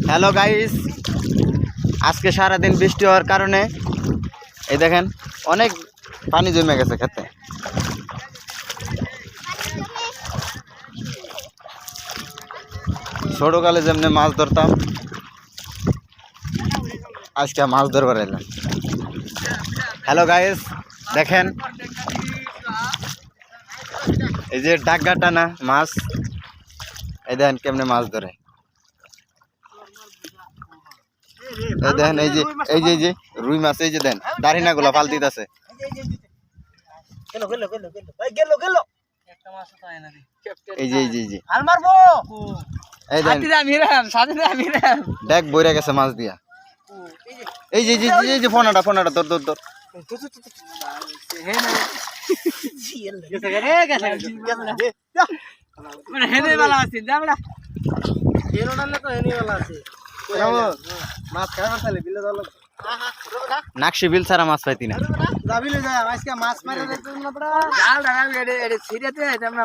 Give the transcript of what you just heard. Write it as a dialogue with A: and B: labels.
A: Hello guys, আজকে সারাদিন বৃষ্টি হওয়ার কারণে এই দেখেন অনেক পানি জমে গেছে খেতে। ছোটকালে যেমনি মাছ ধরতাম, আজকে মাছ ধরবার এলাম। হ্যালো গাইস, দেখেন এই যে ডাগা টানা মাছ, এই দেখেন কেমনে মাছ ধরে। দেখেন এই যে রুই মাছ, এই যে দেন দাঁড়িনা গুলা ফাল দিতেছে। এই যে দেখ বইরা গেছে মাছ দিয়া। এই যে ফোনাটা তোর তোর তোর নাকশি বিল ছাড়া মাছ পাইতি না।